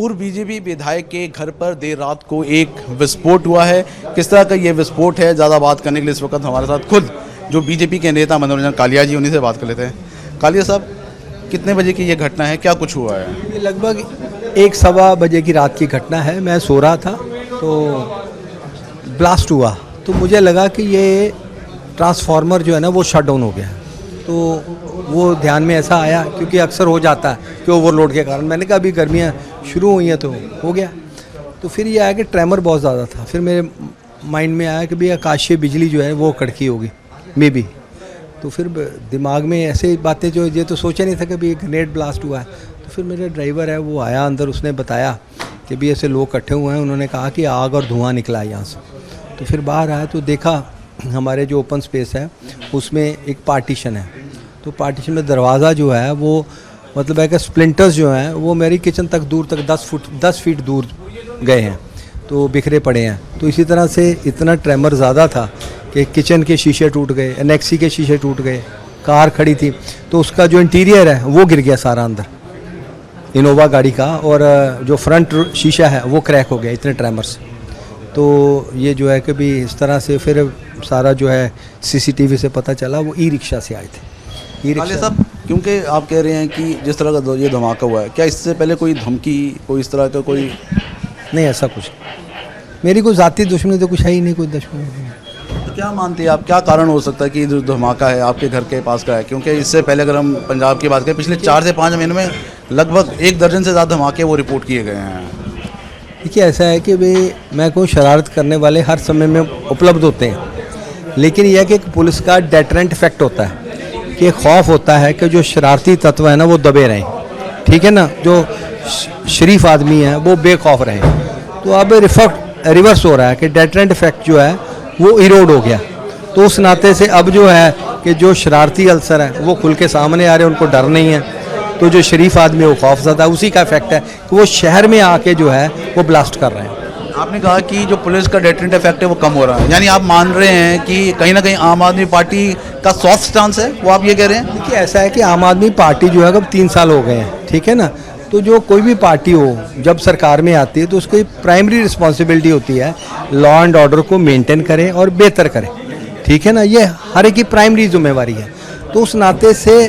पूर्व बीजेपी विधायक के घर पर देर रात को एक विस्फोट हुआ है। किस तरह का ये विस्फोट है, ज़्यादा बात करने के लिए इस वक्त हमारे साथ खुद जो बीजेपी के नेता मनोरंजन कालिया जी, उन्हीं से बात कर लेते हैं। कालिया साहब, कितने बजे की ये घटना है, क्या कुछ हुआ है? ये लगभग 1-1:15 बजे की रात की घटना है। मैं सो रहा था तो ब्लास्ट हुआ, तो मुझे लगा कि ये ट्रांसफार्मर जो है ना वो शट डाउन हो गया। तो वो ध्यान में ऐसा आया, क्योंकि अक्सर हो जाता है कि ओवरलोड के कारण। मैंने कहा अभी गर्मियाँ शुरू हुई हैं तो हो गया। तो फिर ये आया कि ट्रेमर बहुत ज़्यादा था। फिर मेरे माइंड में आया कि भाई आकाशीय बिजली जो है वो कड़की होगी मे बी। तो फिर दिमाग में ऐसे बातें, जो ये तो सोचा नहीं था कि भाई ग्रेनेड ब्लास्ट हुआ है। तो फिर मेरा ड्राइवर है वो आया अंदर, उसने बताया कि भी ऐसे लोग इकट्ठे हुए हैं। उन्होंने कहा कि आग और धुआं निकला है यहाँ से। तो फिर बाहर आया तो देखा हमारे जो ओपन स्पेस है उसमें एक पार्टीशन है। तो पार्टीशन में दरवाज़ा जो है वो मतलब है कि स्प्लिंटर्स जो हैं वो मेरी किचन तक दूर तक 10 फीट दूर गए हैं, तो बिखरे पड़े हैं। तो इसी तरह से इतना ट्रेमर ज़्यादा था कि किचन के शीशे टूट गए, एनेक्सी के शीशे टूट गए, कार खड़ी थी तो उसका जो इंटीरियर है वो गिर गया सारा अंदर, इनोवा गाड़ी का, और जो फ्रंट शीशा है वो क्रैक हो गया इतने ट्रेमर से। तो ये जो है कि भी इस तरह से फिर सारा जो है सीसीटीवी से पता चला वो ई रिक्शा से आए थे। कालिया साहब, क्योंकि आप कह रहे हैं कि जिस तरह का ये धमाका हुआ है, क्या इससे पहले कोई धमकी, कोई इस तरह का कोई? नहीं, ऐसा कुछ मेरी कोई ज़ाती दुश्मनी तो कुछ है ही नहीं, कोई दुश्मनी नहीं। तो क्या मानते हैं आप, क्या कारण हो सकता है कि जो धमाका है आपके घर के पास का है? क्योंकि इससे पहले अगर हम पंजाब की बात करें, पिछले 4 से 5 महीने में लगभग 1 दर्जन से ज़्यादा धमाके वो रिपोर्ट किए गए हैं। देखिए, ऐसा है कि भाई मैं कोई शरारत करने वाले हर समय में उपलब्ध होते हैं, लेकिन यह कि एक पुलिस का डेटरेंट इफेक्ट होता है कि खौफ होता है कि जो शरारती तत्व है ना वो दबे रहें, ठीक है ना, जो शरीफ आदमी है वो बेखौफ रहें। तो अब रिवर्स हो रहा है कि डेटरेंट इफेक्ट जो है वो इरोड हो गया। तो उस नाते से अब जो है कि जो शरारती अल्सर है वो खुल के सामने आ रहे हैं, उनको डर नहीं है। तो जो शरीफ आदमी है वो खौफ ज़्यादा, उसी का इफेक्ट है कि वो शहर में आके जो है वो ब्लास्ट कर रहे हैं। आपने कहा कि जो पुलिस का डेटरेंट इफेक्ट है वो कम हो रहा है, यानी आप मान रहे हैं कि कहीं ना कहीं आम आदमी पार्टी का सॉफ्ट स्टांस है, वो आप ये कह रहे हैं? देखिए, ऐसा है कि आम आदमी पार्टी जो है अब 3 साल हो गए हैं, ठीक है ना। तो जो कोई भी पार्टी हो जब सरकार में आती है तो उसकी प्राइमरी रिस्पॉन्सिबिलिटी होती है लॉ एंड ऑर्डर को मेंटेन करें और बेहतर करें, ठीक है ना। ये हर एक की प्राइमरी जिम्मेवारी है। तो उस नाते से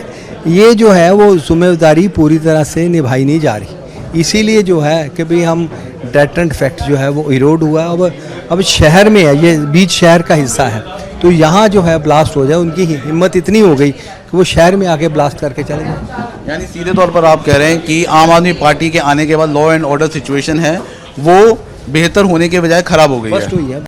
ये जो है वो जिम्मेदारी पूरी तरह से निभाई नहीं जा रही। इसीलिए जो है कि भाई हम डेटरेंट इफेक्ट जो है वो इरोड हुआ। अब शहर में है, ये बीच शहर का हिस्सा है, तो यहाँ जो है ब्लास्ट हो जाए, उनकी हिम्मत इतनी हो गई कि वो शहर में आके ब्लास्ट करके चले गए। यानी सीधे तौर पर आप कह रहे हैं कि आम आदमी पार्टी के आने के बाद लॉ एंड ऑर्डर सिचुएशन है वो बेहतर होने के बजाय खराब हो गई है।